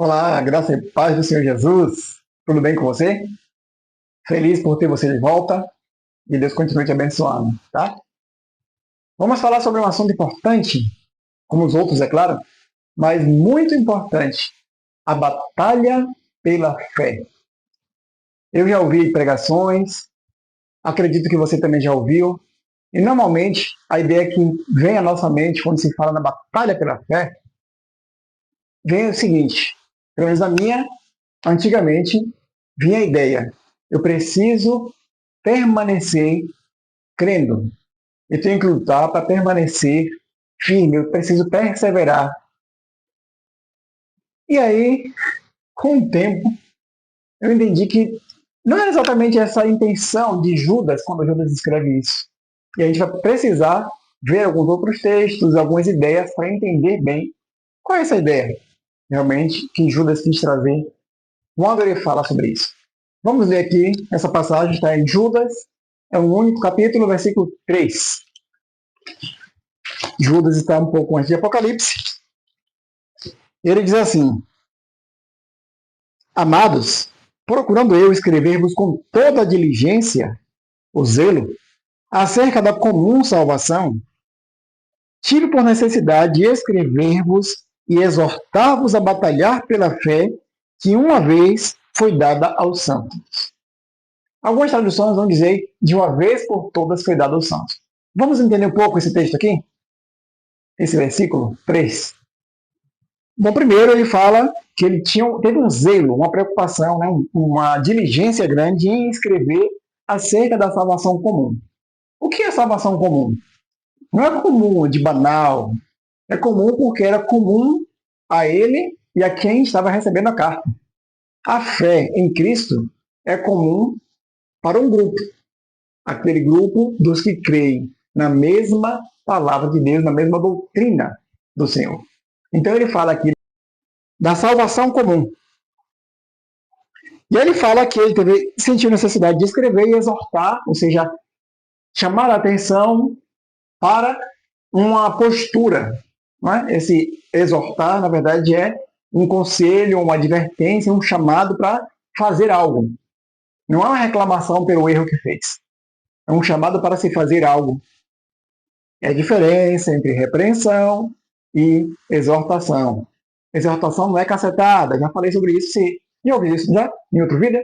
Olá, graça e paz do Senhor Jesus. Tudo bem com você? Feliz por ter você de volta e Deus continue te abençoando, tá? Vamos falar sobre um assunto importante, como os outros, é claro, mas muito importante: a batalha pela fé. Eu já ouvi pregações, acredito que você também já ouviu, e normalmente a ideia que vem à nossa mente quando se fala na batalha pela fé vem o seguinte: pelo menos a minha, antigamente, vinha a ideia: eu preciso permanecer crendo. Eu tenho que lutar para permanecer firme, eu preciso perseverar. E aí, com o tempo, eu entendi que não era exatamente essa a intenção de Judas quando Judas escreve isso. E a gente vai precisar ver alguns outros textos, algumas ideias para entender bem qual é essa ideia realmente que Judas quis trazer quando ele fala sobre isso. Vamos ler aqui, essa passagem está em Judas, é um único capítulo, versículo 3. Judas está um pouco antes de Apocalipse. Ele diz assim: Amados, procurando eu escrever-vos com toda a diligência, o zelo, acerca da comum salvação, tive por necessidade escrever-vos e exortar-vos a batalhar pela fé que uma vez foi dada aos santos. Algumas traduções vão dizer de uma vez por todas foi dada aos santos. Vamos entender um pouco esse texto aqui? Esse versículo 3. Bom, primeiro ele fala que ele teve um zelo, uma preocupação, né, uma diligência grande em escrever acerca da salvação comum. O que é salvação comum? Não é comum de banal, é comum porque era comum a ele e a quem estava recebendo a carta. A fé em Cristo é comum para um grupo, aquele grupo dos que creem na mesma palavra de Deus, na mesma doutrina do Senhor. Então ele fala aqui da salvação comum. E ele fala que ele sentiu necessidade de escrever e exortar, ou seja, chamar a atenção para uma postura. Não é? Esse exortar, na verdade, é um conselho, uma advertência, um chamado para fazer algo. Não é uma reclamação pelo erro que fez. É um chamado para se fazer algo. É a diferença entre repreensão e exortação. Exortação não é cacetada, já falei sobre isso. Já ouviu isso já em outro vídeo?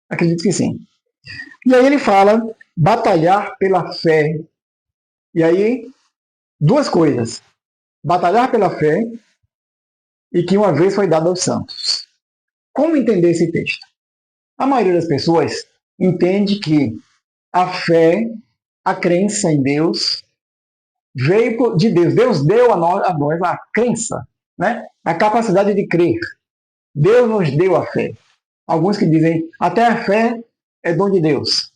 Acredito que sim. E aí ele fala batalhar pela fé. E aí, duas coisas. Batalhar pela fé e que uma vez foi dado aos santos. Como entender esse texto? A maioria das pessoas entende que a fé, a crença em Deus, veio de Deus. Deus deu a nós a crença, né? A capacidade de crer. Deus nos deu a fé. Alguns que dizem, até a fé é dom de Deus.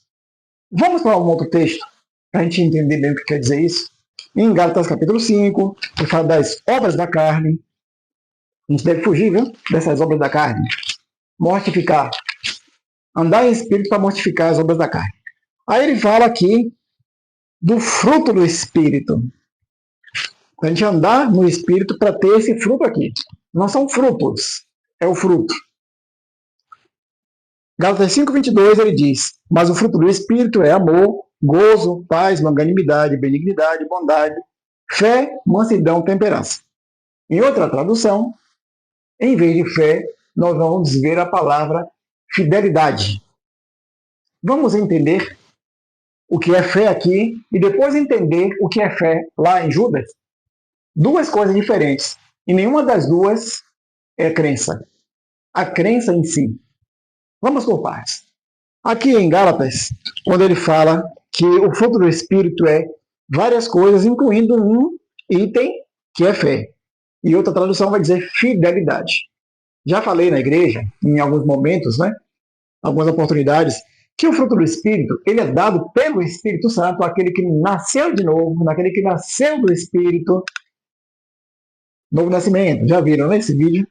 Vamos para um outro texto, para a gente entender bem o que quer dizer isso. Em Gálatas capítulo 5, que fala das obras da carne. A gente deve fugir, viu? Dessas obras da carne. Mortificar. Andar em espírito para mortificar as obras da carne. Aí ele fala aqui do fruto do espírito. A gente andar no espírito para ter esse fruto aqui. Não são frutos, é o fruto. Gálatas 5:22 ele diz: mas o fruto do espírito é amor, gozo, paz, longanimidade, benignidade, bondade, fé, mansidão, temperança. Em outra tradução, em vez de fé, nós vamos ver a palavra fidelidade. Vamos entender o que é fé aqui e depois entender o que é fé lá em Judas? Duas coisas diferentes. E nenhuma das duas é crença. A crença em si. Vamos por partes. Aqui em Gálatas, quando ele fala que o fruto do Espírito é várias coisas, incluindo um item que é fé. E outra tradução vai dizer fidelidade. Já falei na igreja, em alguns momentos, né? Algumas oportunidades, que o fruto do Espírito, ele é dado pelo Espírito Santo, aquele que nasceu de novo, naquele que nasceu do Espírito. Novo nascimento, já viram nesse vídeo?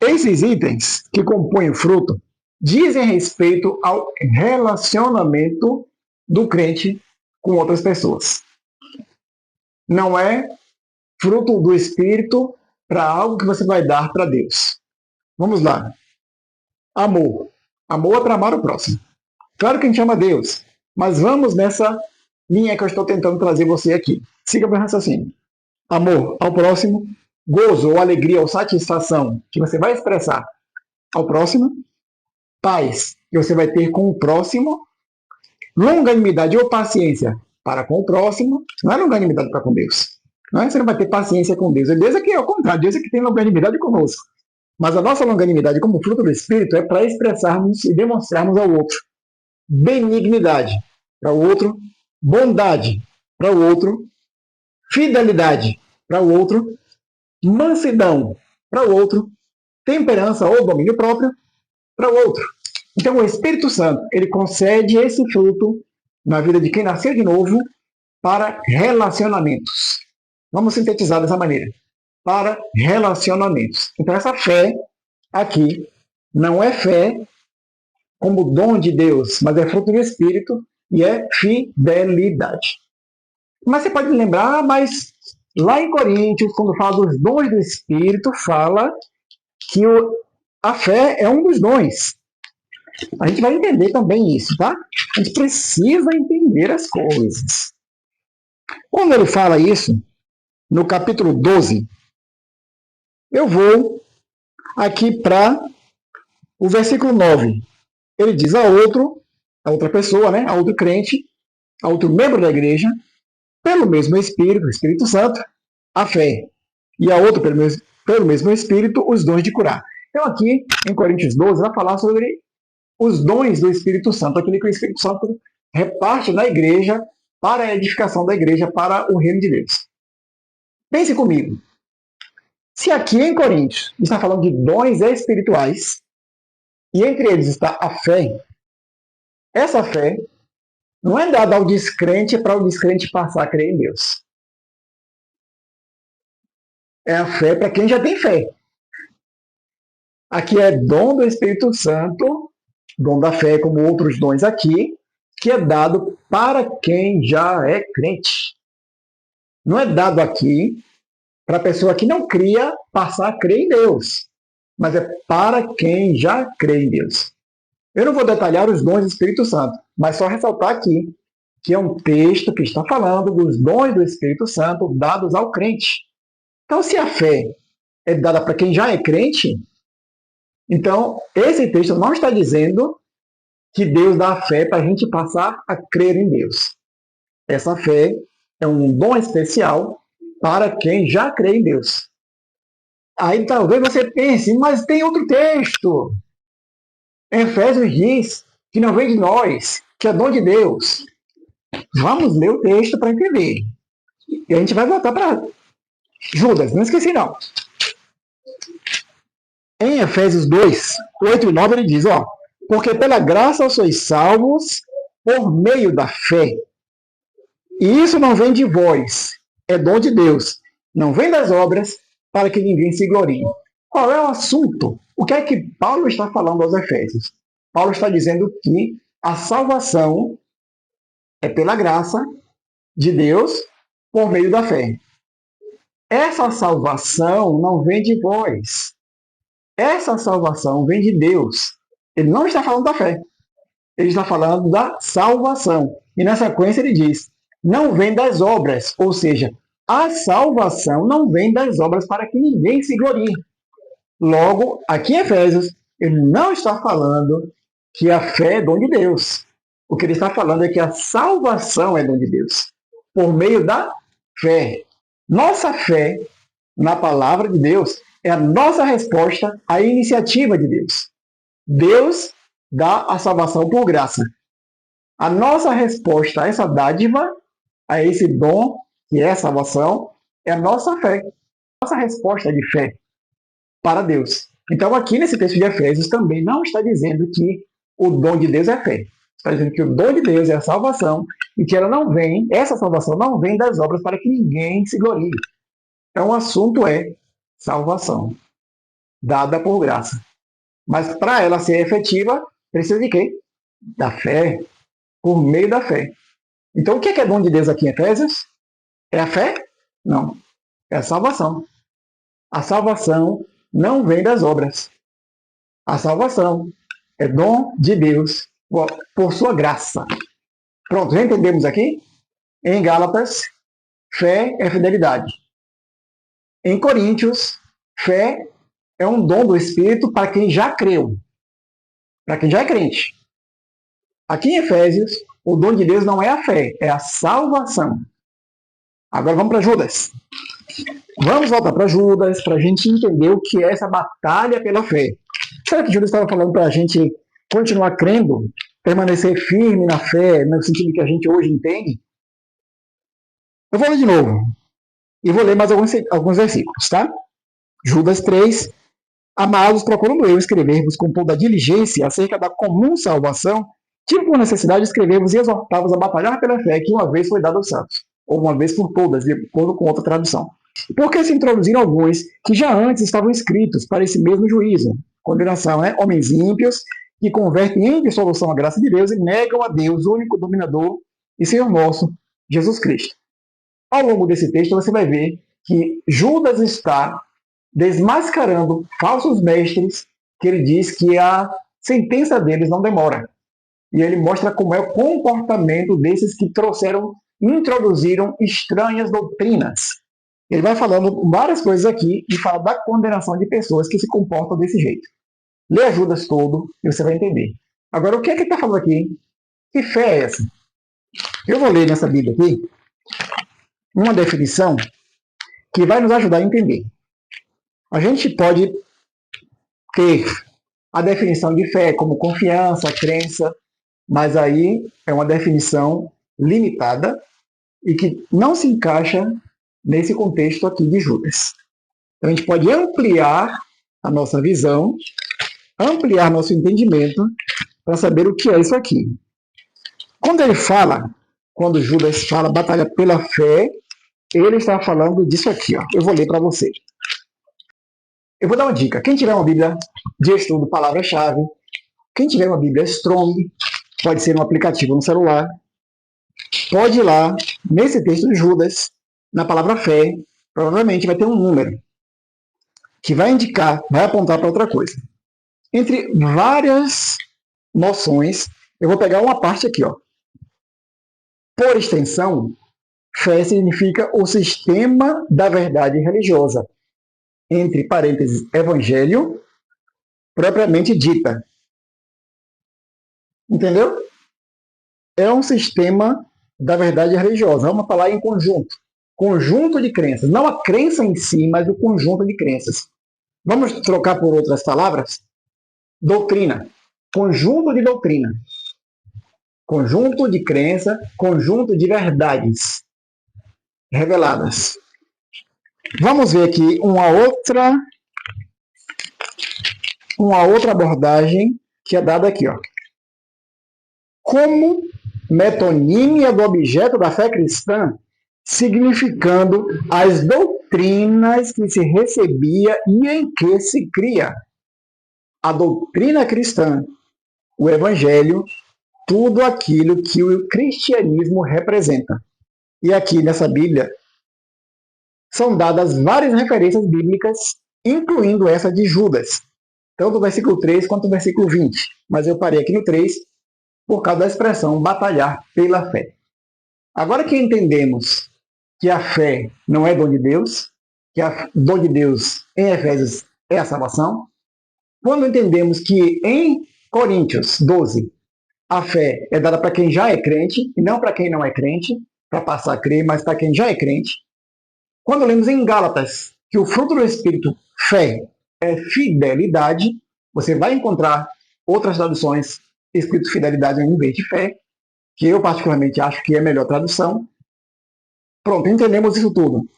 Esses itens que compõem o fruto dizem respeito ao relacionamento do crente com outras pessoas. Não é fruto do Espírito para algo que você vai dar para Deus. Vamos lá. Amor. Amor é para amar o próximo. Claro que a gente ama Deus, mas vamos nessa linha que eu estou tentando trazer você aqui. Siga meu raciocínio. Amor ao próximo, gozo ou alegria ou satisfação que você vai expressar ao próximo, paz que você vai ter com o próximo, longanimidade ou paciência para com o próximo, não é longanimidade para com Deus. Não é que você não vai ter paciência com Deus. Deus é que é o contrário, Deus é que tem longanimidade conosco. Mas a nossa longanimidade como fruto do Espírito é para expressarmos e demonstrarmos ao outro benignidade para o outro, bondade para o outro, fidelidade para o outro, mansidão para o outro, temperança ou domínio próprio para o outro. Então, o Espírito Santo, ele concede esse fruto na vida de quem nasceu de novo para relacionamentos. Vamos sintetizar dessa maneira. Para relacionamentos. Então, essa fé aqui não é fé como dom de Deus, mas é fruto do Espírito e é fidelidade. Mas você pode lembrar, mas lá em Coríntios, quando fala dos dons do Espírito, fala que a fé é um dos dons. A gente vai entender também isso, tá? A gente precisa entender as coisas. Quando ele fala isso, no capítulo 12, eu vou aqui para o versículo 9. Ele diz a outra pessoa, né? A outro crente, a outro membro da igreja, pelo mesmo Espírito, o Espírito Santo, a fé. E a outra, pelo mesmo Espírito, os dons de curar. Então aqui, em Coríntios 12, vai falar sobre os dons do Espírito Santo, aquele que o Espírito Santo reparte na igreja para a edificação da igreja, para o reino de Deus. Pense comigo. Se aqui em Coríntios está falando de dons espirituais, e entre eles está a fé, essa fé não é dada ao descrente para o descrente passar a crer em Deus. É a fé para quem já tem fé. Aqui é dom do Espírito Santo, dom da fé, como outros dons aqui, que é dado para quem já é crente. Não é dado aqui para a pessoa que não cria passar a crer em Deus, mas é para quem já crê em Deus. Eu não vou detalhar os dons do Espírito Santo, mas só ressaltar aqui que é um texto que está falando dos dons do Espírito Santo dados ao crente. Então, se a fé é dada para quem já é crente, então esse texto não está dizendo que Deus dá a fé para a gente passar a crer em Deus. Essa fé é um dom especial para quem já crê em Deus. Aí talvez você pense, mas tem outro texto. Efésios diz que não vem de nós, que é dom de Deus. Vamos ler o texto para entender. E a gente vai voltar para Judas, não esqueci não. Em Efésios 2, 8 e 9 ele diz, porque pela graça sois salvos por meio da fé. E isso não vem de vós, é dom de Deus. Não vem das obras, para que ninguém se glorie. Qual é o assunto? O que é que Paulo está falando aos Efésios? Paulo está dizendo que a salvação é pela graça de Deus por meio da fé. Essa salvação não vem de vós. Essa salvação vem de Deus. Ele não está falando da fé. Ele está falando da salvação. E na sequência ele diz, não vem das obras. Ou seja, a salvação não vem das obras para que ninguém se glorie. Logo, aqui em Efésios, ele não está falando que a fé é dom de Deus. O que ele está falando é que a salvação é dom de Deus, por meio da fé. Nossa fé na palavra de Deus é a nossa resposta à iniciativa de Deus. Deus dá a salvação por graça. A nossa resposta a essa dádiva, a esse dom, que é a salvação, é a nossa fé. Nossa resposta de fé para Deus. Então, aqui nesse texto de Efésios também não está dizendo que o dom de Deus é fé. Está dizendo que o dom de Deus é a salvação e que ela não vem, essa salvação não vem das obras para que ninguém se glorie. Então, o assunto é salvação, dada por graça. Mas para ela ser efetiva, precisa de quê? Da fé, por meio da fé. Então, o que é dom de Deus aqui em Efésios? É a fé? Não. É a salvação. A salvação não vem das obras. A salvação é dom de Deus por sua graça. Pronto, já entendemos aqui? Em Gálatas, fé é fidelidade. Em Coríntios, fé é um dom do Espírito para quem já creu, para quem já é crente. Aqui em Efésios, o dom de Deus não é a fé, é a salvação. Agora vamos para Judas. Vamos voltar para Judas, para a gente entender o que é essa batalha pela fé. Será que Judas estava falando para a gente continuar crendo, permanecer firme na fé, no sentido que a gente hoje entende? Eu vou ler de novo. E vou ler mais alguns versículos, tá? Judas 3. Amados, procurando eu escrever-vos com toda a diligência acerca da comum salvação, tive por necessidade de escrever-vos e exortar-vos a batalhar pela fé que uma vez foi dada aos santos, ou uma vez por todas, de acordo com outra tradução. Porque se introduziram alguns que já antes estavam escritos para esse mesmo juízo, condenação, né? Homens ímpios, que convertem em dissolução a graça de Deus e negam a Deus, o único dominador e Senhor nosso, Jesus Cristo. Ao longo desse texto você vai ver que Judas está desmascarando falsos mestres, que ele diz que a sentença deles não demora. E ele mostra como é o comportamento desses que introduziram estranhas doutrinas. Ele vai falando várias coisas aqui e fala da condenação de pessoas que se comportam desse jeito. Lê Judas todo e você vai entender. Agora, o que é que ele está falando aqui? Que fé é essa? Eu vou ler nessa Bíblia aqui uma definição que vai nos ajudar a entender. A gente pode ter a definição de fé como confiança, crença, mas aí é uma definição limitada e que não se encaixa nesse contexto aqui de Judas. Então a gente pode ampliar a nossa visão, ampliar nosso entendimento para saber o que é isso aqui. Quando Judas fala batalha pela fé, ele está falando disso aqui, ó. Eu vou ler para você. Eu vou dar uma dica. Quem tiver uma Bíblia de estudo, palavra-chave, quem tiver uma Bíblia Strong, pode ser um aplicativo no celular, pode ir lá, nesse texto de Judas, na palavra fé, provavelmente vai ter um número que vai indicar, vai apontar para outra coisa. Entre várias noções, eu vou pegar uma parte aqui, ó. Por extensão, fé significa o sistema da verdade religiosa, entre parênteses, evangelho, propriamente dita. Entendeu? É um sistema da verdade religiosa. Vamos falar em conjunto. Conjunto de crenças. Não a crença em si, mas o conjunto de crenças. Vamos trocar por outras palavras? Doutrina. Conjunto de doutrina. Conjunto de crença, conjunto de verdades reveladas. Vamos ver aqui uma outra abordagem que é dada aqui, ó. Como metonímia do objeto da fé cristã, significando as doutrinas que se recebia e em que se cria. A doutrina cristã, o evangelho, tudo aquilo que o cristianismo representa. E aqui nessa Bíblia são dadas várias referências bíblicas, incluindo essa de Judas, tanto o versículo 3 quanto o versículo 20. Mas eu parei aqui no 3 por causa da expressão batalhar pela fé. Agora que entendemos que a fé não é dom de Deus, que a dom de Deus em Efésios é a salvação, quando entendemos que em Coríntios 12 a fé é dada para quem já é crente e não para quem não é crente, para passar a crer, mas para quem já é crente. Quando lemos em Gálatas que o fruto do Espírito, fé, é fidelidade, você vai encontrar outras traduções escrito fidelidade em vez de fé, que eu particularmente acho que é a melhor tradução. Pronto, entendemos isso tudo.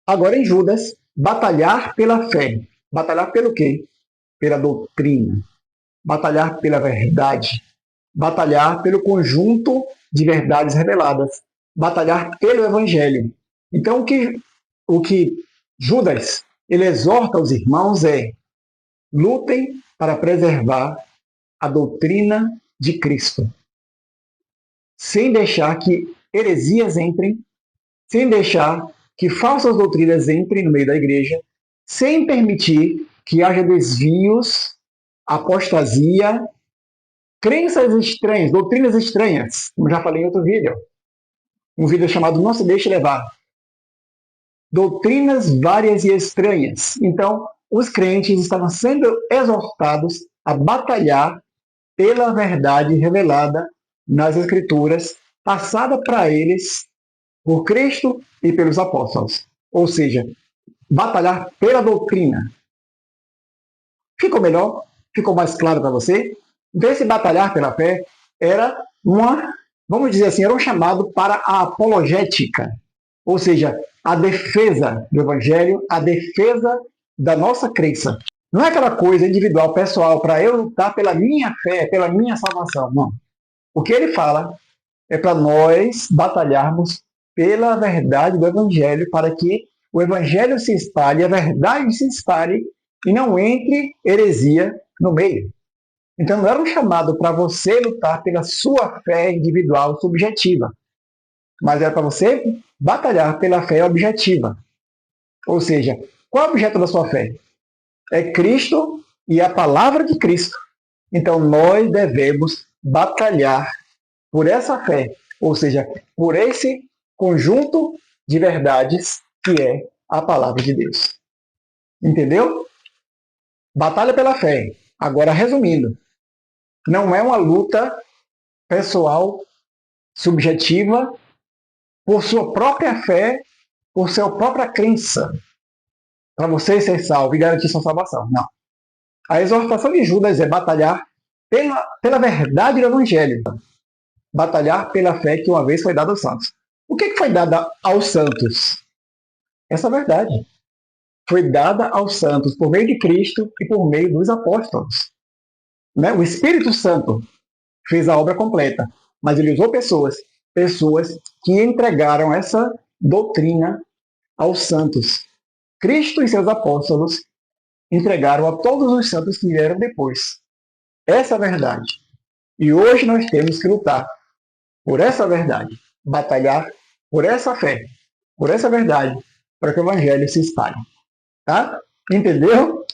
Agora em Judas, batalhar pela fé. Batalhar pelo quê? Pela doutrina. Batalhar pela verdade. Batalhar pelo conjunto de verdades reveladas. Batalhar pelo evangelho. Então o que Judas ele exorta os irmãos é: lutem para preservar a doutrina de Cristo, sem deixar que heresias entrem, sem deixar que falsas doutrinas entrem no meio da igreja, sem permitir que haja desvios, apostasia, crenças estranhas, doutrinas estranhas, como já falei em outro vídeo. Um vídeo chamado Não Se Deixe Levar. Doutrinas várias e estranhas. Então, os crentes estavam sendo exortados a batalhar pela verdade revelada nas Escrituras, passada para eles por Cristo e pelos apóstolos. Ou seja, batalhar pela doutrina. Ficou melhor? Ficou mais claro para você? Então, esse batalhar pela fé era vamos dizer assim, era um chamado para a apologética, ou seja, a defesa do Evangelho, a defesa da nossa crença. Não é aquela coisa individual, pessoal, para eu lutar pela minha fé, pela minha salvação. Não. O que ele fala é para nós batalharmos pela verdade do Evangelho, para que o Evangelho se espalhe, a verdade se espalhe e não entre heresia no meio. Então não era um chamado para você lutar pela sua fé individual subjetiva, mas era para você batalhar pela fé objetiva. Ou seja, qual é o objeto da sua fé? É Cristo e a palavra de Cristo. Então nós devemos batalhar por essa fé, ou seja, por esse conjunto de verdades que é a palavra de Deus. Entendeu? Batalha pela fé. Agora, resumindo, não é uma luta pessoal, subjetiva, por sua própria fé, por sua própria crença, para você ser salvo e garantir sua salvação. Não. A exortação de Judas é batalhar pela verdade do Evangelho. Batalhar pela fé que uma vez foi dada aos santos. O que foi dada aos santos? Essa verdade. Foi dada aos santos por meio de Cristo e por meio dos apóstolos. Né? O Espírito Santo fez a obra completa, mas ele usou pessoas que entregaram essa doutrina aos santos. Cristo e seus apóstolos entregaram a todos os santos que vieram depois. Essa é a verdade. E hoje nós temos que lutar por essa verdade, batalhar por essa fé, por essa verdade, para que o Evangelho se espalhe. Tá? Entendeu?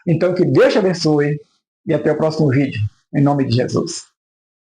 Então que Deus te abençoe e até o próximo vídeo. Em nome de Jesus.